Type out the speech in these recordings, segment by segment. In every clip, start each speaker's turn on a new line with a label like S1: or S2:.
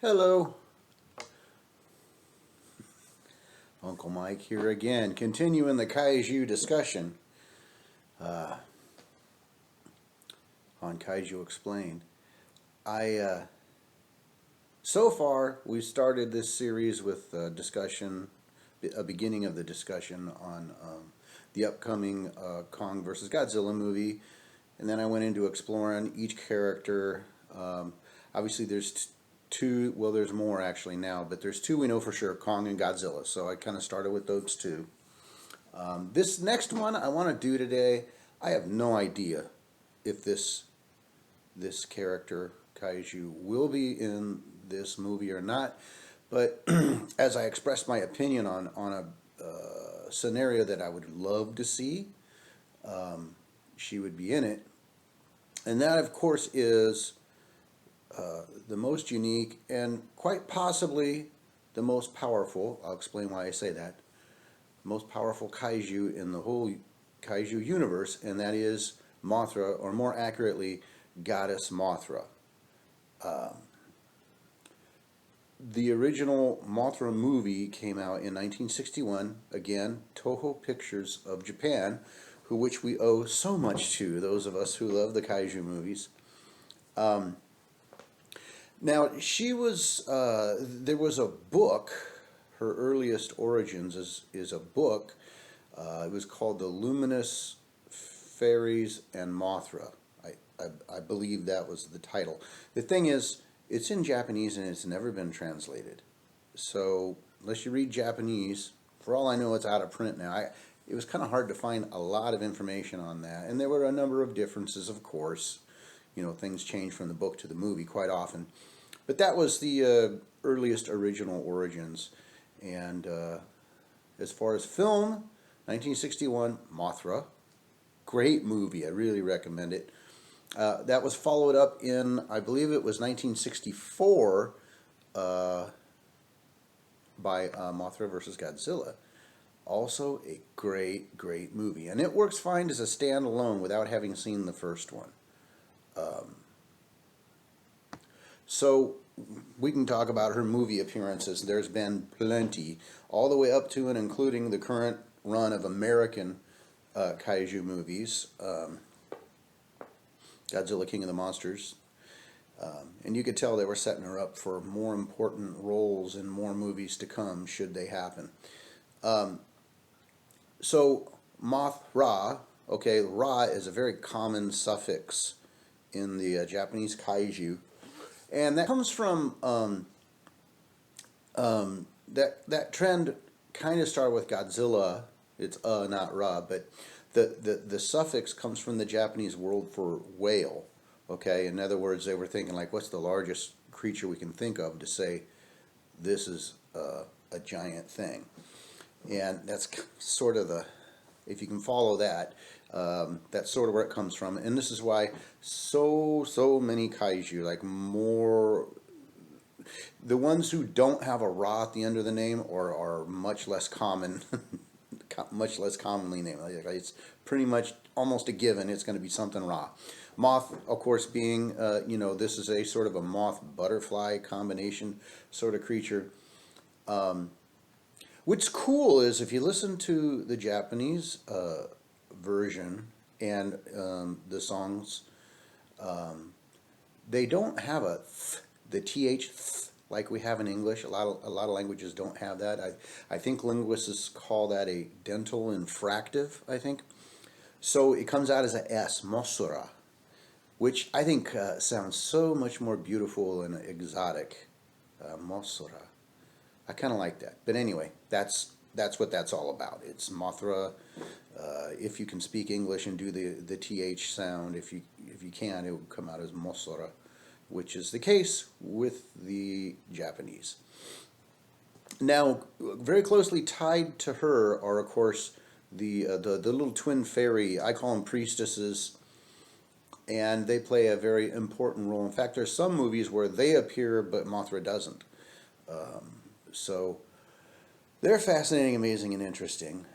S1: Hello, Uncle Mike here again, continuing the Kaiju discussion on Kaiju Explained. So far we've started this series with a beginning of the discussion on the upcoming Kong versus Godzilla movie, and then I went into exploring each character. Obviously, there's two. Well, there's more actually now, but there's two we know for sure: Kong and Godzilla. So I kind of started with those two. This next one I want to do today, I have no idea if this character Kaiju will be in this movie or not. But as I expressed my opinion on a scenario that I would love to see, she would be in it, and that of course is the most unique and quite possibly the most powerful. I'll explain why I say that. Most powerful kaiju in the whole kaiju universe, and that is Mothra, or more accurately, Goddess Mothra. The original Mothra movie came out in 1961. Again, Toho Pictures of Japan, which we owe so much to, those of us who love the kaiju movies. Now, there was a book. Her earliest origins is a book. It was called The Luminous Fairies and Mothra. I believe that was the title. The thing is, it's in Japanese and it's never been translated. So, unless you read Japanese, for all I know, it's out of print now. It was kind of hard to find a lot of information on that. And there were a number of differences, of course. You know, things change from the book to the movie quite often. But that was the earliest original origins. And as far as film, 1961, Mothra. Great movie. I really recommend it. That was followed up in, I believe it was 1964, by Mothra versus Godzilla. Also a great, great movie. And it works fine as a standalone without having seen the first one. So we can talk about her movie appearances. There's been plenty, all the way up to and including the current run of American kaiju movies. Godzilla King of the Monsters. And you could tell they were setting her up for more important roles in more movies to come, should they happen. So, Mothra, okay, Ra is a very common suffix in the Japanese kaiju. And that comes from, that trend kind of started with Godzilla. It's not Ra, but the suffix comes from the Japanese word for whale. Okay, in other words, they were thinking like, what's the largest creature we can think of to say this is a giant thing? And that's sort of if you can follow that, that's sort of where it comes from. And this is why so many kaiju, like more, the ones who don't have a Ra at the end of the name are much less common. Much less commonly named. It's pretty much almost a given it's going to be something Ra. Moth, of course, being, this is a sort of a moth-butterfly combination sort of creature. What's cool is if you listen to the Japanese version and the songs, they don't have the th like we have in English. A lot of languages don't have that. I think linguists call that a dental infractive, I think. So it comes out as a S, Mothra, which I think sounds so much more beautiful and exotic. Mothra. I kind of like that. But anyway, that's what that's all about. It's Mothra. If you can speak English and do the th sound, if you can, it will come out as Mothra, which is the case with the Japanese. Now, very closely tied to her are, of course, the little twin fairy. I call them priestesses, and they play a very important role. In fact, there's some movies where they appear, but Mothra doesn't. So they're fascinating, amazing, and interesting.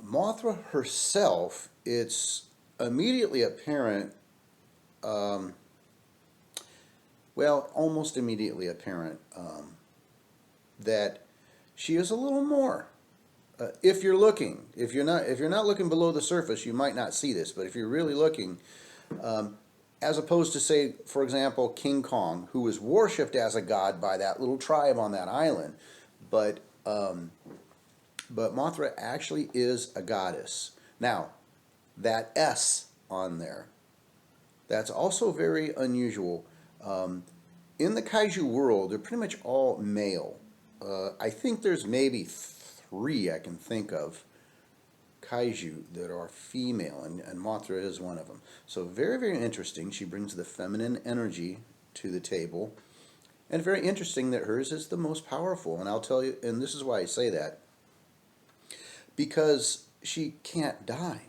S1: Mothra herself, it's immediately apparent. well, almost immediately apparent that she is a little more. If you're looking, if you're not looking below the surface, you might not see this. But if you're really looking, as opposed to, say, for example, King Kong, who was worshipped as a god by that little tribe on that island, but Mothra actually is a goddess. Now, that S on there, that's also very unusual. In the kaiju world, they're pretty much all male. I think there's maybe three I can think of kaiju that are female, and Mothra is one of them. So very, very interesting. She brings the feminine energy to the table, and very interesting that hers is the most powerful. And I'll tell you, and this is why I say that, because she can't die.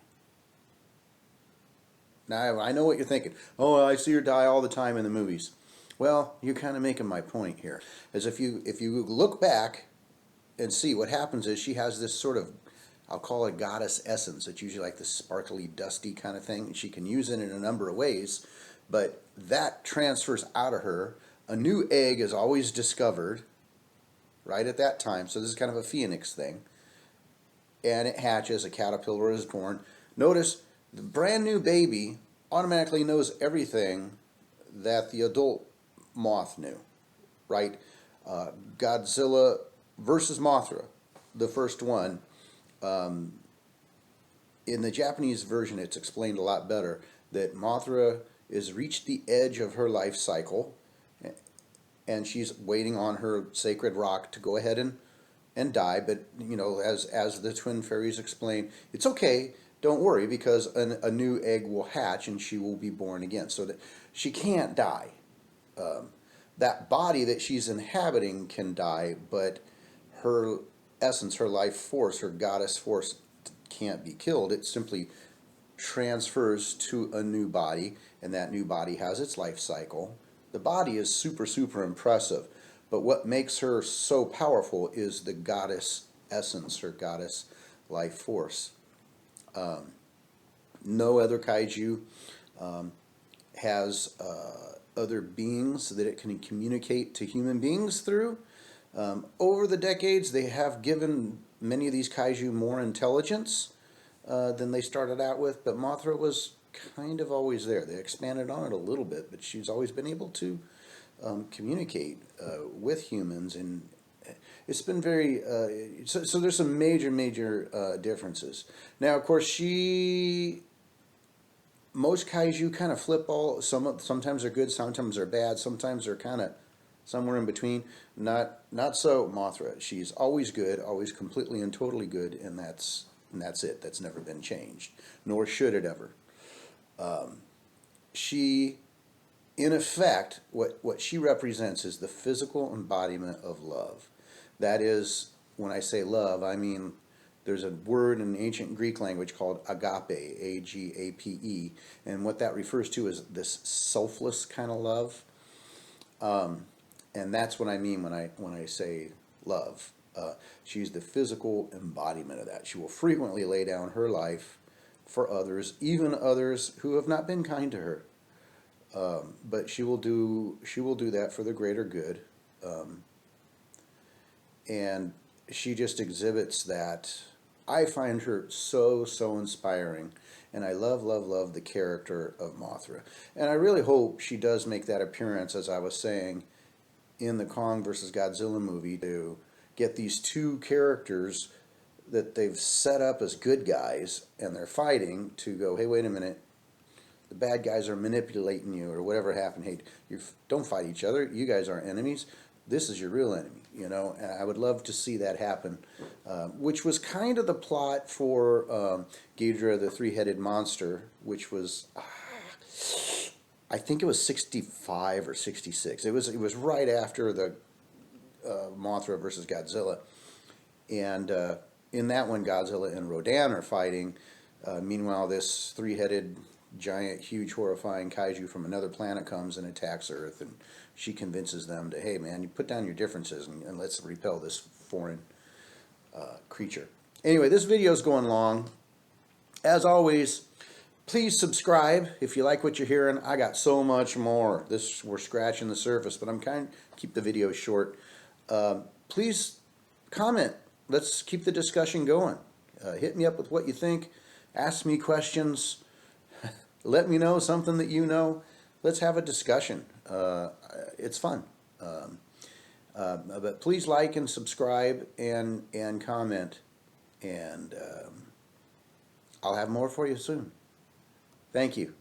S1: Now, I know what you're thinking. Oh, I see her die all the time in the movies. Well, you're kind of making my point here. As if you look back and see, what happens is she has this sort of, I'll call it goddess essence. It's usually like this sparkly, dusty kind of thing. And she can use it in a number of ways, but that transfers out of her. A new egg is always discovered right at that time. So this is kind of a phoenix thing. And it hatches, a caterpillar is born. Notice the brand new baby automatically knows everything that the adult moth knew, right? Godzilla versus Mothra, the first one. In the Japanese version, it's explained a lot better that Mothra has reached the edge of her life cycle, and she's waiting on her sacred rock to go ahead and die. But you know, as the twin fairies explain, it's okay. Don't worry, because a new egg will hatch and she will be born again. So that she can't die. That body that she's inhabiting can die, but her essence, her life force, her goddess force can't be killed. It simply transfers to a new body, and that new body has its life cycle. The body is super, super impressive, but what makes her so powerful is the goddess essence, her goddess life force. No other kaiju has other beings that it can communicate to human beings through. Over the decades, they have given many of these kaiju more intelligence than they started out with, but Mothra was kind of always there. They expanded on it a little bit, but she's always been able to communicate with humans, and it's been very so there's some major differences. Now, of course, most kaiju kind of flip sometimes they're good, sometimes they're bad, sometimes they're kind of somewhere in between. Not so Mothra. She's always good, always completely and totally good, and that's it. That's never been changed, nor should it ever. She, in effect, what she represents is the physical embodiment of love. That is, when I say love, I mean there's a word in ancient Greek language called agape, A-G-A-P-E, and what that refers to is this selfless kind of love. And that's what I mean when I say love. She's the physical embodiment of that. She will frequently lay down her life for others, even others who have not been kind to her. But she will do that for the greater good. And she just exhibits that. I find her so inspiring, and I love the character of Mothra. And I really hope she does make that appearance, as I was saying, in the Kong versus Godzilla movie, to get these two characters that they've set up as good guys, and they're fighting, to go, hey, wait a minute, the bad guys are manipulating you, or whatever happened. Hey, don't fight each other. You guys are enemies. This is your real enemy, you know. And I would love to see that happen, which was kind of the plot for Ghidorah, the three-headed monster, which was, I think it was 65 or 66. It was right after the Mothra versus Godzilla, and in that one, Godzilla and Rodan are fighting. Meanwhile, this three-headed, giant, huge, horrifying kaiju from another planet comes and attacks Earth, and she convinces them to, hey man, you put down your differences and let's repel this foreign creature. Anyway, this video is going long. As always, Please subscribe if you like what you're hearing. I got so much more. We're scratching the surface, but I'm kind of keep the video short. Please comment. Let's keep the discussion going. Hit me up with what you think. Ask me questions. Let me know something that you know. Let's have a discussion. It's fun. But please like and subscribe and comment, and I'll have more for you soon. Thank you.